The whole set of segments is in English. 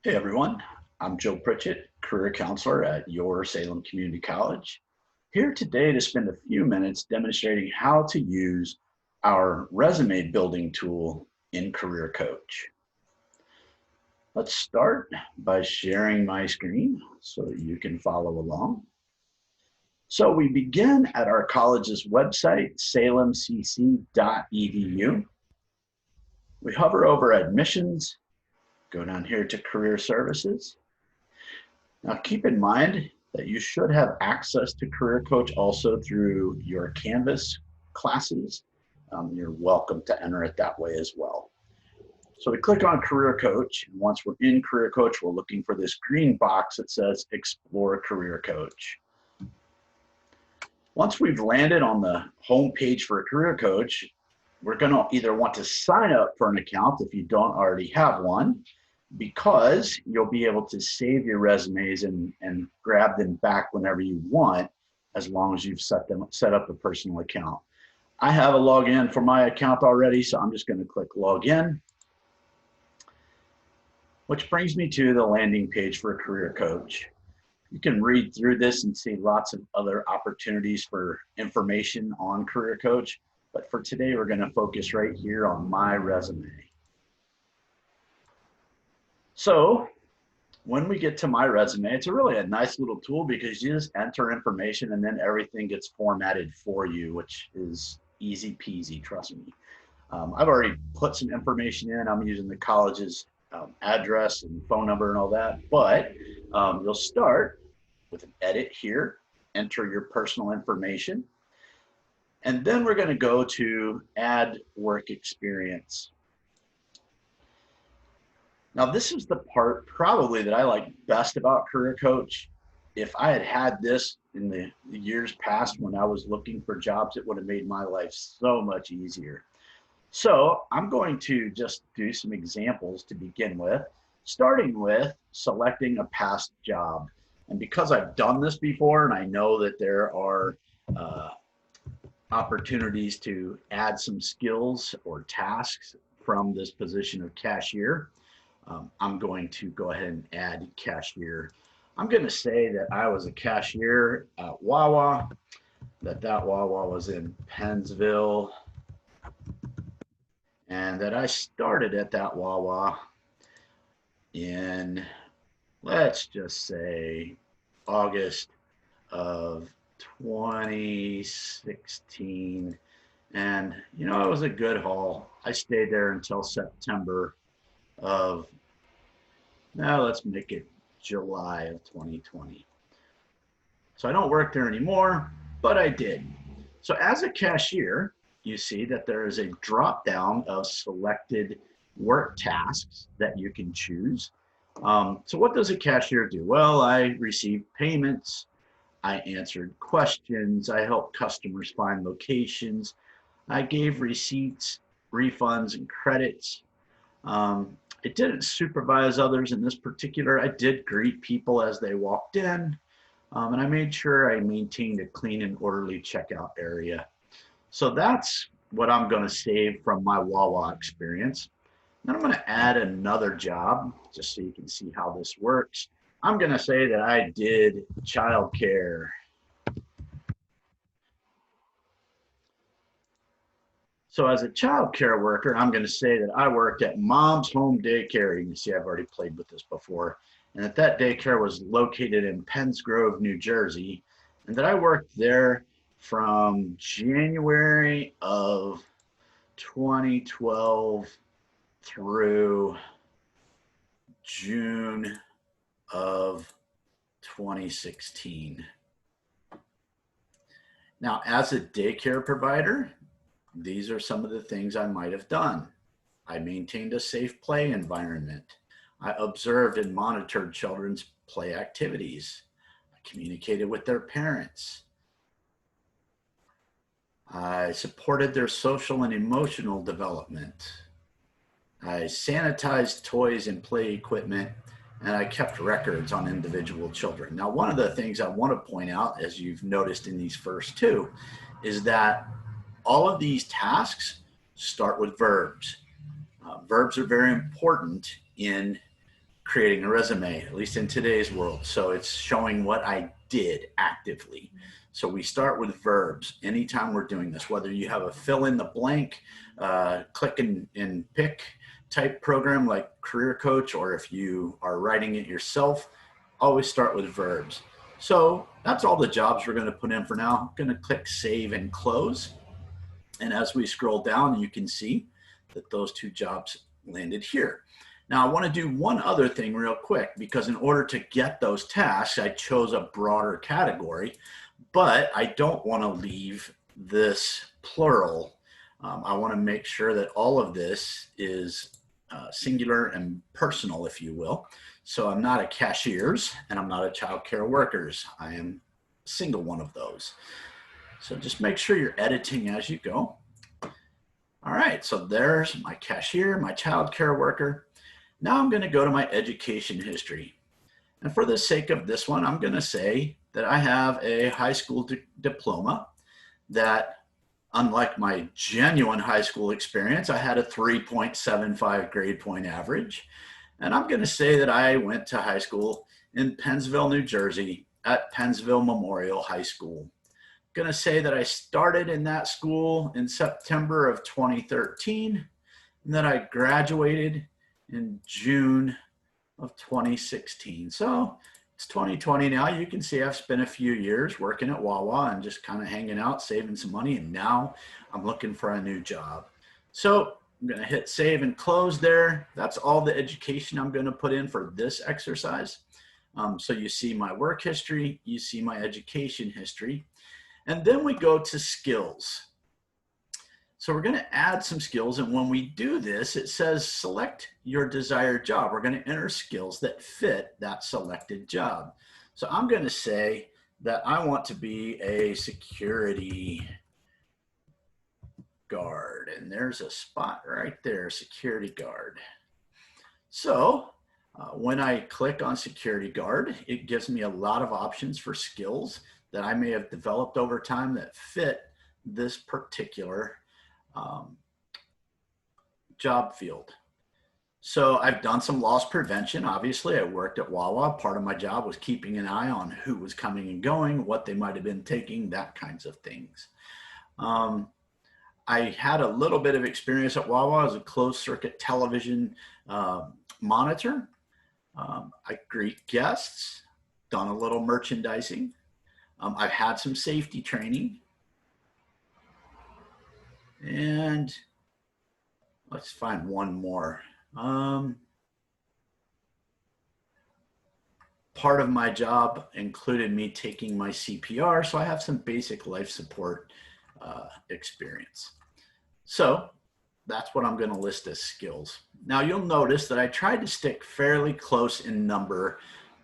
Hey everyone, I'm Joe Pritchett, career counselor at your Salem Community College. Here today to spend a few minutes demonstrating how to use our resume building tool in Career Coach. Let's start by sharing my screen so that you can follow along. So we begin at our college's website, salemcc.edu. We hover over admissions, go down here to career services. Now keep in mind that you should have access to Career Coach also through your Canvas classes. You're welcome to enter it that way as well. So we click on Career Coach, and once we're in Career Coach, we're looking for this green box that says Explore Career Coach. Once we've landed on the home page for a Career Coach, we're going to either want to sign up for an account if you don't already have one, because you'll be able to save your resumes and grab them back whenever you want, as long as you've set up a personal account. I have a login for my account already, so I'm just going to click login, which brings me to the landing page for a Career Coach. You can read through this and see lots of other opportunities for information on Career Coach, but for today, we're going to focus right here on my resume. So when we get to my resume, it's really a nice little tool because you just enter information and then everything gets formatted for you, which is easy peasy, trust me. I've already put some information in. I'm using the college's address and phone number and all that, but you'll start with an edit here, enter your personal information, and then we're going to go to add work experience. Now, this is the part probably that I like best about Career Coach. If I had had this in the years past when I was looking for jobs, it would have made my life so much easier. So I'm going to just do some examples to begin with, starting with selecting a past job. And because I've done this before and I know that there are opportunities to add some skills or tasks from this position of cashier, I'm going to go ahead and add cashier. I'm going to say that I was a cashier at Wawa, that Wawa was in Pennsville, and that I started at that Wawa in, let's just say, August of 2016. And, you know, it was a good haul. I stayed there until September of, now let's make it July of 2020. So I don't work there anymore, but I did. So as a cashier, you see that there is a drop down of selected work tasks that you can choose. So what does a cashier do? Well, I received payments, I answered questions, I helped customers find locations, I gave receipts, refunds, and credits. I didn't supervise others in this particular. I did greet people as they walked in, and I made sure I maintained a clean and orderly checkout area. So that's what I'm going to save from my Wawa experience. Then I'm going to add another job just so you can see how this works. I'm going to say that I did childcare. So as a child care worker, I'm going to say that I worked at Mom's Home Daycare. You can see I've already played with this before. And that daycare was located in Penns Grove, New Jersey. And that I worked there from January of 2012 through June of 2016. Now, as a daycare provider, these are some of the things I might have done. I maintained a safe play environment. I observed and monitored children's play activities. I communicated with their parents. I supported their social and emotional development. I sanitized toys and play equipment, and I kept records on individual children. Now, one of the things I want to point out, as you've noticed in these first two, is that all of these tasks start with verbs. Verbs are very important in creating a resume, at least in today's world. So it's showing what I did actively. So we start with verbs anytime we're doing this, whether you have a fill in the blank, click and pick type program like Career Coach, or if you are writing it yourself, always start with verbs. So that's all the jobs we're going to put in for now. I'm going to click save and close. And as we scroll down, you can see that those two jobs landed here. Now I want to do one other thing real quick, because in order to get those tasks, I chose a broader category, but I don't want to leave this plural. I want to make sure that all of this is singular and personal, if you will. So I'm not a cashier's and I'm not a childcare worker's. I am a single one of those. So just make sure you're editing as you go. All right, so there's my cashier, my childcare worker. Now I'm going to go to my education history. And for the sake of this one, I'm going to say that I have a high school diploma that, unlike my genuine high school experience, I had a 3.75 grade point average. And I'm going to say that I went to high school in Pennsville, New Jersey at Pennsville Memorial High School. I'm going to say that I started in that school in September of 2013, and that I graduated in June of 2016. So it's 2020 now. You can see I've spent a few years working at Wawa and just kind of hanging out, saving some money, and now I'm looking for a new job. So I'm going to hit save and close there. That's all the education I'm going to put in for this exercise. So you see my work history, you see my education history, and then we go to skills. So we're going to add some skills, and when we do this, it says select your desired job. We're going to enter skills that fit that selected job. So I'm going to say that I want to be a security guard, and there's a spot right there, security guard. So when I click on security guard, it gives me a lot of options for skills that I may have developed over time that fit this particular job field. So I've done some loss prevention. Obviously, I worked at Wawa. Part of my job was keeping an eye on who was coming and going, what they might have been taking, that kinds of things. I had a little bit of experience at Wawa as a closed circuit television monitor. I greet guests, done a little merchandising. I've had some safety training. And let's find one more. Part of my job included me taking my CPR, so I have some basic life support experience. So that's what I'm going to list as skills. Now you'll notice that I tried to stick fairly close in number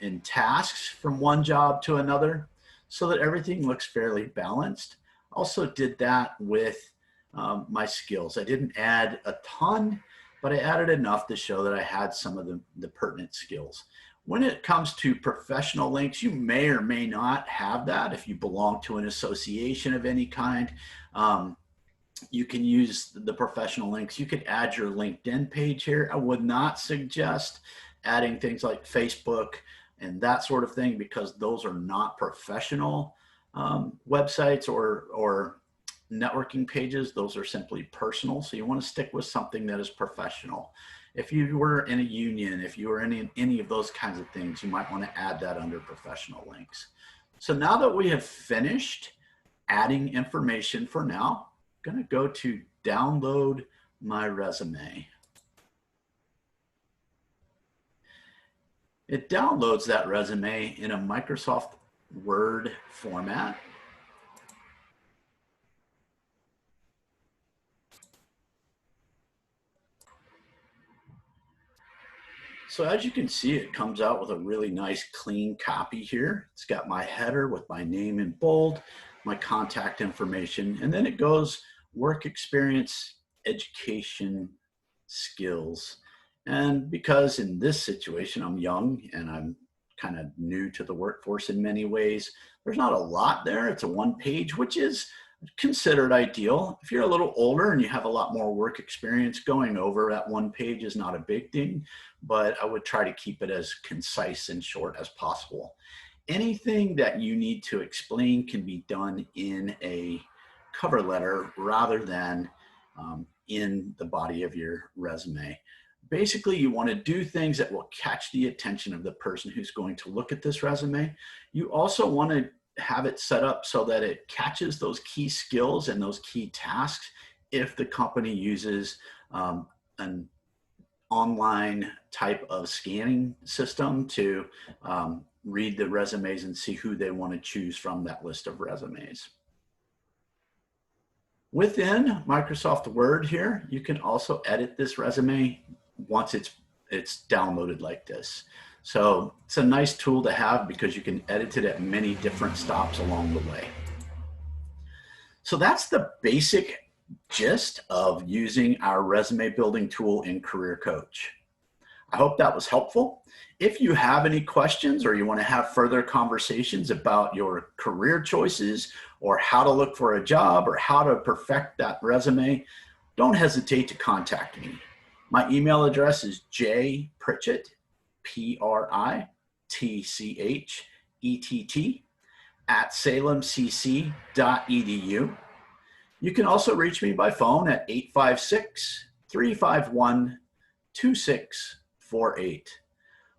in tasks from one job to another so that everything looks fairly balanced. Also did that with my skills. I didn't add a ton, but I added enough to show that I had some of the pertinent skills. When it comes to professional links, you may or may not have that if you belong to an association of any kind. You can use the professional links. You could add your LinkedIn page here. I would not suggest adding things like Facebook and that sort of thing, because those are not professional websites or networking pages. Those are simply personal. So you want to stick with something that is professional. If you were in a union, if you were in any of those kinds of things, you might want to add that under professional links. So now that we have finished adding information for now, I'm going to go to download my resume. It downloads that resume in a Microsoft Word format. So as you can see, it comes out with a really nice clean copy here. It's got my header with my name in bold, my contact information, and then it goes work experience, education, skills. And because in this situation, I'm young and I'm kind of new to the workforce in many ways, there's not a lot there. It's a one page, which is considered ideal. If you're a little older and you have a lot more work experience, going over that one page is not a big thing, but I would try to keep it as concise and short as possible. Anything that you need to explain can be done in a cover letter rather than in the body of your resume. Basically, you want to do things that will catch the attention of the person who's going to look at this resume. You also want to have it set up so that it catches those key skills and those key tasks if the company uses an online type of scanning system to read the resumes and see who they want to choose from that list of resumes. Within Microsoft Word here, you can also edit this resume once it's downloaded like this. So it's a nice tool to have because you can edit it at many different stops along the way. So that's the basic gist of using our resume building tool in Career Coach. I hope that was helpful. If you have any questions or you want to have further conversations about your career choices or how to look for a job or how to perfect that resume, don't hesitate to contact me. My email address is jpritchett, PRITCHETT, @salemcc.edu. You can also reach me by phone at 856-351-2648. It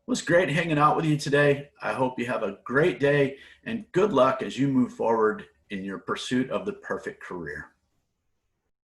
was great hanging out with you today. I hope you have a great day and good luck as you move forward in your pursuit of the perfect career.